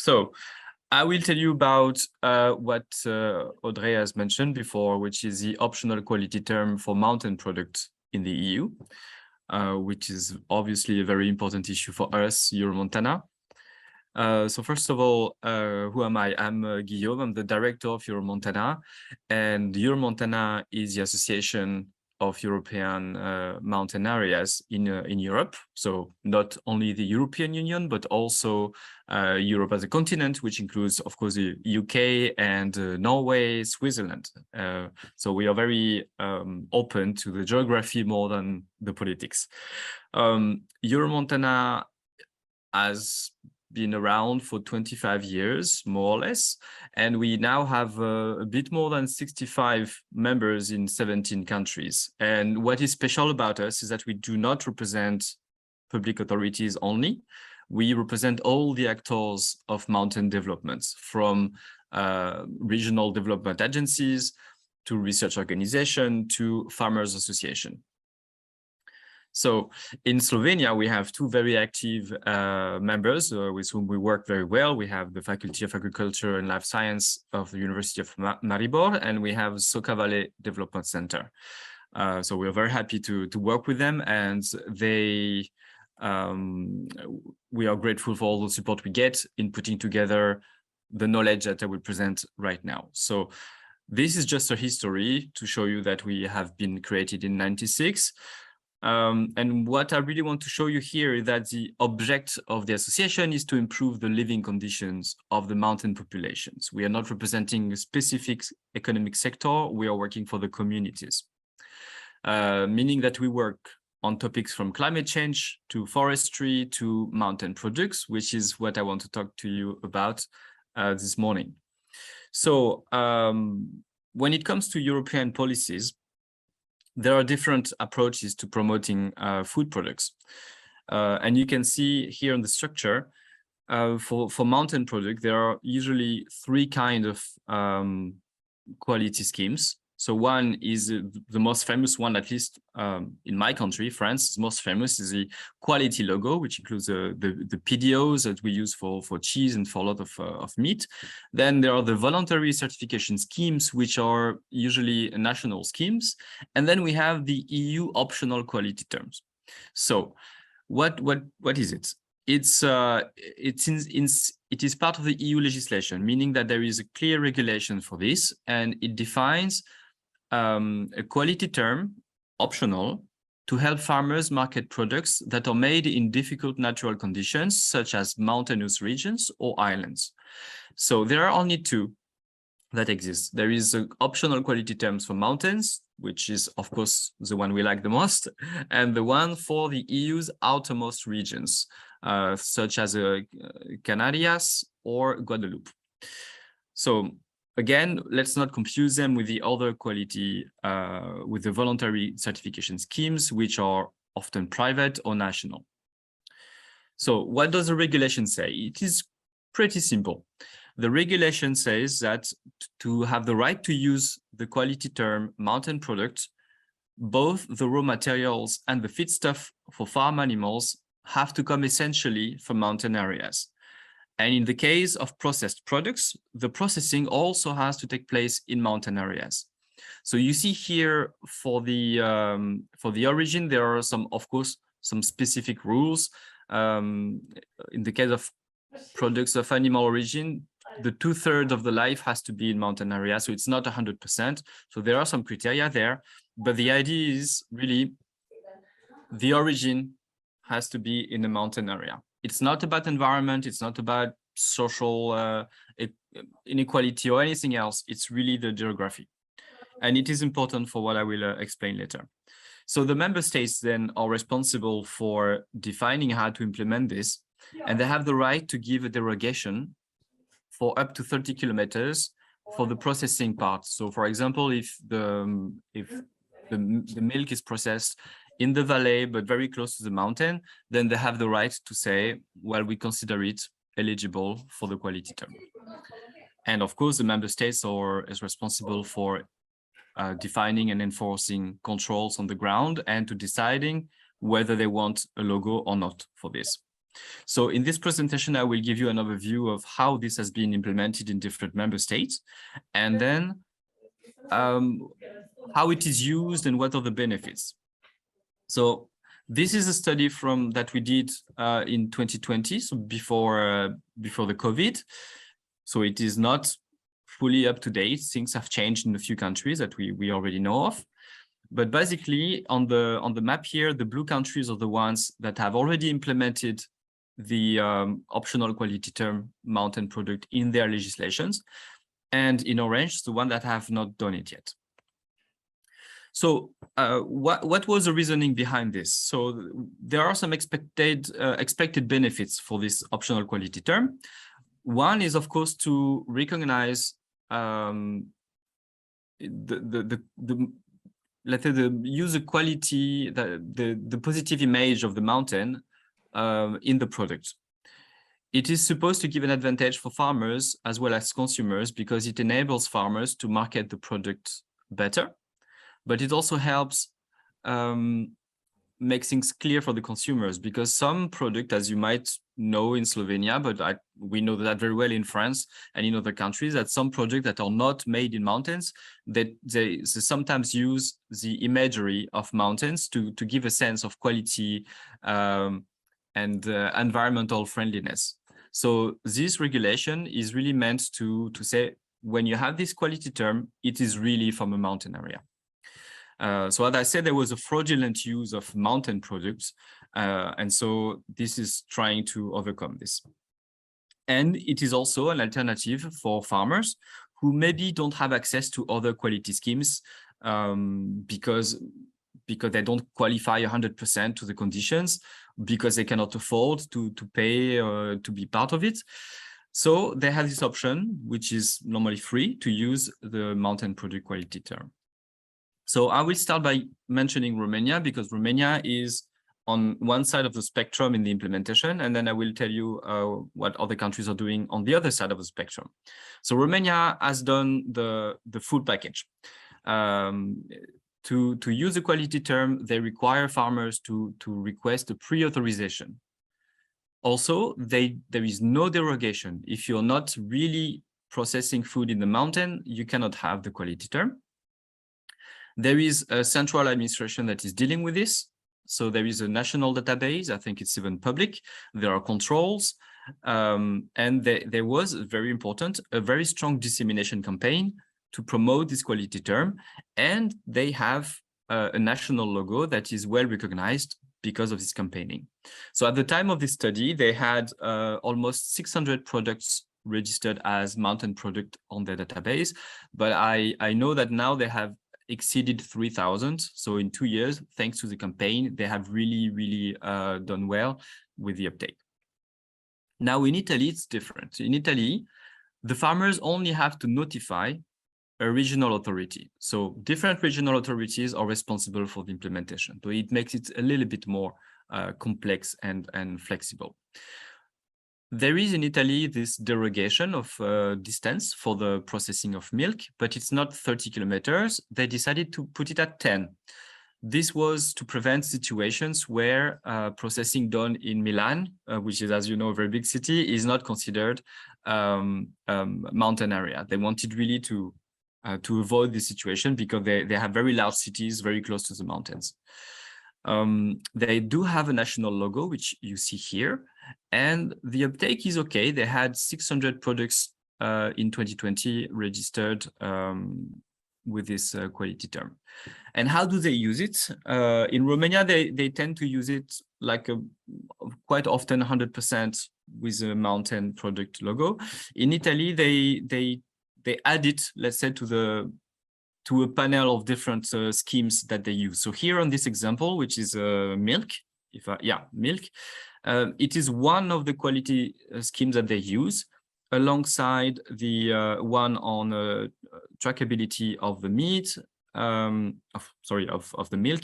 So I will tell you about what Audrey has mentioned before, which is the optional quality term for mountain products in the EU, which is obviously a very important issue for us, EUROMONTANA. So first of all, who am I? I'm Guillaume, I'm the director of EUROMONTANA, and EUROMONTANA is the association of European mountain areas in Europe. So not only the European Union, but also Europe as a continent, which includes, of course, the UK and Norway, Switzerland. So we are very open to the geography more than the politics. EUROMONTANA has been around for 25 years, more or less, and we now have a bit more than 65 members in 17 countries. And what is special about us is that we do not represent public authorities only. We represent all the actors of mountain developments, from regional development agencies to research organization to farmers association. So in Slovenia, we have two very active members with whom we work very well. We have the Faculty of Agriculture and Life Science of the University of Maribor, and we have Soca Valley Development Center. So we're very happy to work with them, and we are grateful for all the support we get in putting together the knowledge that I will present right now. So this is just a history to show you that we have been created in '96. And what I really want to show you here is that the object of the association is to improve the living conditions of the mountain populations. We are not representing a specific economic sector, we are working for the communities. Meaning that we work on topics from climate change to forestry to mountain products, which is what I want to talk to you about this morning. So when it comes to European policies, there are different approaches to promoting food products. And you can see here in the structure, for mountain products, there are usually three kinds of quality schemes. So one is the most famous one, at least in my country, France, most famous is the quality logo, which includes the PDOs that we use for cheese and for a lot of meat. Then there are the voluntary certification schemes, which are usually national schemes. And then we have the EU optional quality terms. So what is it? It is part of the EU legislation, meaning that there is a clear regulation for this, and it defines a quality term, optional, to help farmers market products that are made in difficult natural conditions, such as mountainous regions or islands. So there are only two that exist. There is an optional quality terms for mountains, which is, of course, the one we like the most, and the one for the EU's outermost regions, such as Canarias or Guadeloupe. So again, let's not confuse them with the other quality, with the voluntary certification schemes, which are often private or national. So what does the regulation say? It is pretty simple. The regulation says that to have the right to use the quality term mountain product, both the raw materials and the feedstuff for farm animals have to come essentially from mountain areas. And in the case of processed products, the processing also has to take place in mountain areas. So you see here for the origin, there are some, of course, some specific rules. In the case of products of animal origin, the 2/3 of the life has to be in mountain area, so it's not 100%. So there are some criteria there, but the idea is really the origin has to be in a mountain area. It's not about environment, it's not about social inequality or anything else. It's really the geography. And it is important for what I will explain later. So the member states then are responsible for defining how to implement this, and they have the right to give a derogation for up to 30 kilometers for the processing part. So for example, if the milk is processed in the valley, but very close to the mountain, then they have the right to say, well, we consider it eligible for the quality term. And of course, the member states is responsible for defining and enforcing controls on the ground and to deciding whether they want a logo or not for this. So in this presentation, I will give you an overview of how this has been implemented in different member states, and then how it is used and what are the benefits. So this is a study that we did in 2020, so before the COVID. So it is not fully up to date. Things have changed in a few countries that we already know of. But basically, on the map here, the blue countries are the ones that have already implemented the optional quality term mountain product in their legislations, and in orange, the one that have not done it yet. So what was the reasoning behind this? So there are some expected benefits for this optional quality term. One is, of course, to recognize let's say the user quality, the positive image of the mountain in the product. It is supposed to give an advantage for farmers as well as consumers because it enables farmers to market the product better, but it also helps make things clear for the consumers, because some product, as you might know in Slovenia, but we know that very well in France and in other countries, that some products that are not made in mountains, that they sometimes use the imagery of mountains to give a sense of quality and environmental friendliness. So this regulation is really meant to say, when you have this quality term, it is really from a mountain area. So as I said, there was a fraudulent use of mountain products. And so this is trying to overcome this. And it is also an alternative for farmers who maybe don't have access to other quality schemes because they don't qualify 100% to the conditions, because they cannot afford to pay to be part of it. So they have this option, which is normally free, to use the mountain product quality term. So I will start by mentioning Romania, because Romania is on one side of the spectrum in the implementation, and then I will tell you what other countries are doing on the other side of the spectrum. So Romania has done the full package. To use the quality term, they require farmers to request a pre-authorization. Also, there is no derogation. If you're not really processing food in the mountain, you cannot have the quality term. There is a central administration that is dealing with this. So there is a national database. I think it's even public. There are controls. And there was, very important, a very strong dissemination campaign to promote this quality term. And they have a national logo that is well recognized because of this campaigning. So at the time of this study, they had almost 600 products registered as mountain product on their database. But I know that now they have exceeded 3,000. So in 2 years, thanks to the campaign, they have really done well with the uptake. Now in Italy, it's different. In Italy, the farmers only have to notify a regional authority. So different regional authorities are responsible for the implementation. So it makes it a little bit more complex and flexible. There is in Italy this derogation of distance for the processing of milk, but it's not 30 kilometers. They decided to put it at 10. This was to prevent situations where processing done in Milan, which is, as you know, a very big city, is not considered mountain area. They wanted really to avoid this situation because they have very large cities very close to the mountains. They do have a national logo, which you see here, and the uptake is okay. They had 600 products in 2020 registered with this quality term. And how do they use it? In Romania, they tend to use it like quite often 100% with a mountain product logo. In Italy, they add it, let's say, to a panel of different schemes that they use. So here on this example, which is milk, milk, it is one of the quality schemes that they use, alongside the one on trackability of the meat, of the milk,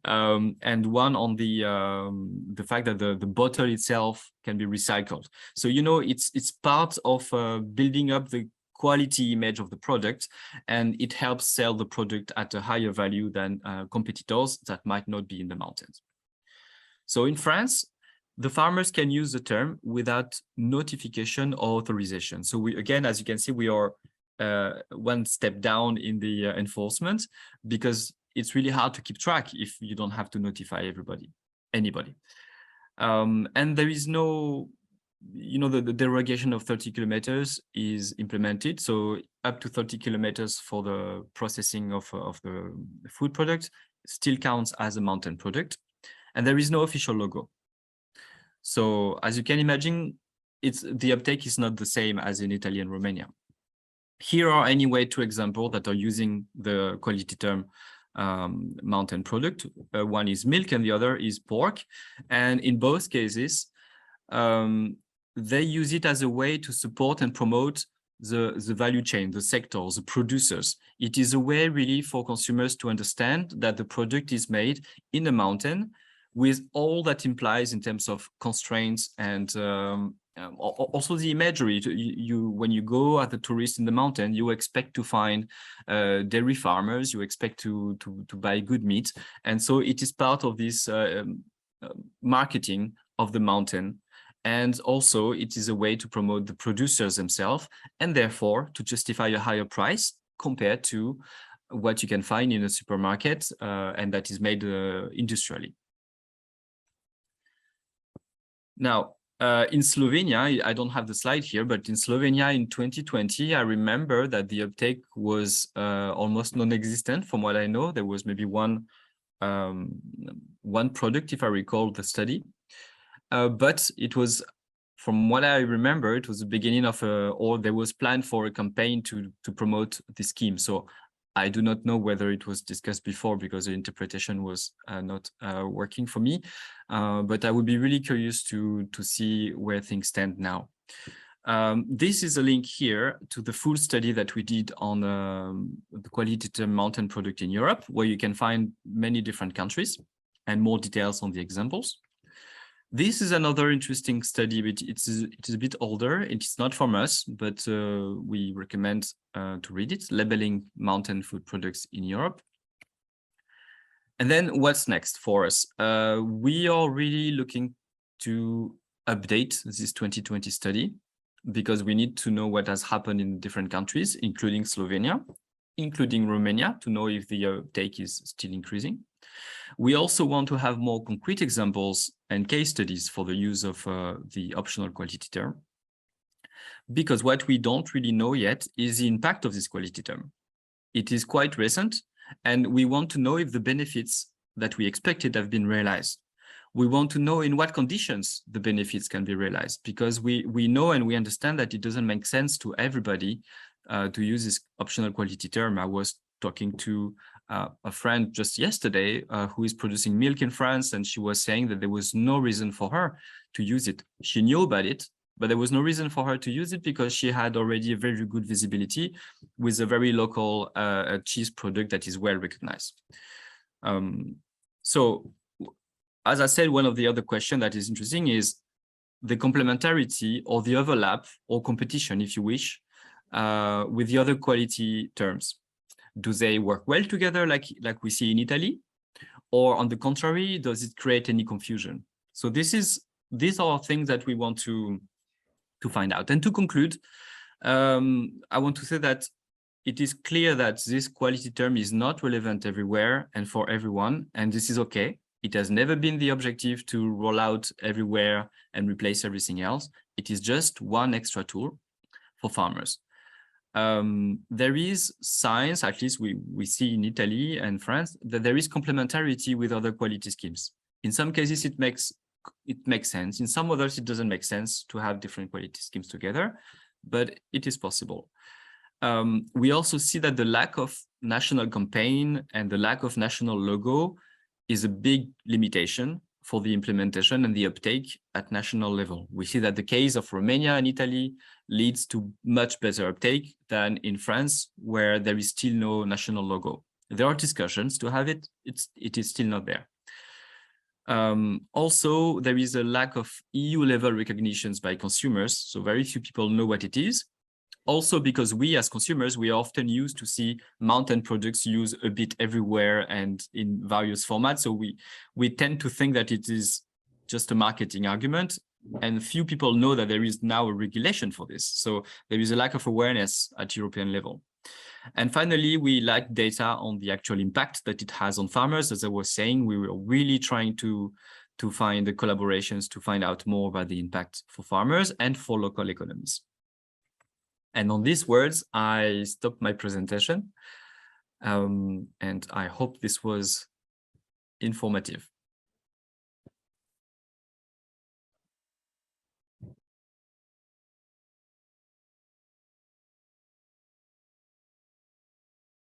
and one on the fact that the bottle itself can be recycled. So, you know, it's part of building up the quality image of the product, and it helps sell the product at a higher value than competitors that might not be in the mountains. So in France, the farmers can use the term without notification or authorization. So we, again, as you can see, we are one step down in the enforcement, because it's really hard to keep track if you don't have to notify anybody. And there is no, the derogation of 30 kilometers is implemented. So up to 30 kilometers for the processing of the food product still counts as a mountain product. And there is no official logo. So as you can imagine, the uptake is not the same as in Italy and Romania. Here are anyway 2 examples that are using the quality term mountain product. One is milk and the other is pork. And in both cases, they use it as a way to support and promote the value chain, the sectors, the producers. It is a way really for consumers to understand that the product is made in a mountain, with all that implies in terms of constraints and also the imagery. When you go as a tourist in the mountain, you expect to find dairy farmers, you expect to buy good meat. And so it is part of this marketing of the mountain. And also it is a way to promote the producers themselves, and therefore to justify a higher price compared to what you can find in a supermarket and that is made industrially. Now, in Slovenia, I don't have the slide here, but in Slovenia in 2020, I remember that the uptake was almost non-existent. From what I know, there was maybe one product, if I recall the study. But it was, from what I remember, it was the beginning of or there was planned for a campaign to promote the scheme. So I do not know whether it was discussed before, because the interpretation was not working for me. But I would be really curious to see where things stand now. This is a link here to the full study that we did on the quality term mountain product in Europe, where you can find many different countries and more details on the examples. This is another interesting study, but it is a bit older. It's not from us, but we recommend to read it, Labeling Mountain Food Products in Europe. And then what's next for us? We are really looking to update this 2020 study, because we need to know what has happened in different countries, including Slovenia, including Romania, to know if the uptake is still increasing. We also want to have more concrete examples and case studies for the use of the optional quality term, because what we don't really know yet is the impact of this quality term. It is quite recent, and we want to know if the benefits that we expected have been realized. We want to know in what conditions the benefits can be realized, because we know and we understand that it doesn't make sense to everybody to use this optional quality term. I was talking to a friend just yesterday who is producing milk in France, and she was saying that there was no reason for her to use it. She knew about it, but there was no reason for her to use it, because she had already a very good visibility with a very local cheese product that is well recognized. So, as I said, one of the other questions that is interesting is the complementarity or the overlap or competition, if you wish, with the other quality terms. Do they work well together like we see in Italy? Or on the contrary, does it create any confusion? So these are things that we want to find out. And to conclude, I want to say that it is clear that this quality term is not relevant everywhere and for everyone, and this is okay. It has never been the objective to roll out everywhere and replace everything else. It is just one extra tool for farmers. There is signs, at least we see in Italy and France, that there is complementarity with other quality schemes. In some cases, it makes sense. In some others, it doesn't make sense to have different quality schemes together, but it is possible. We also see that the lack of national campaign and the lack of national logo is a big limitation for the implementation and the uptake at national level. We see that the case of Romania and Italy leads to much better uptake than in France, where there is still no national logo. There are discussions to have it, it is still not there. Also, there is a lack of EU level recognitions by consumers, so very few people know what it is. Also, because we as consumers, we are often used to see mountain products used a bit everywhere and in various formats. So we tend to think that it is just a marketing argument, and few people know that there is now a regulation for this. So there is a lack of awareness at European level. And finally, we like data on the actual impact that it has on farmers. As I was saying, we were really trying to find the collaborations to find out more about the impact for farmers and for local economies. And on these words, I stop my presentation. And I hope this was informative.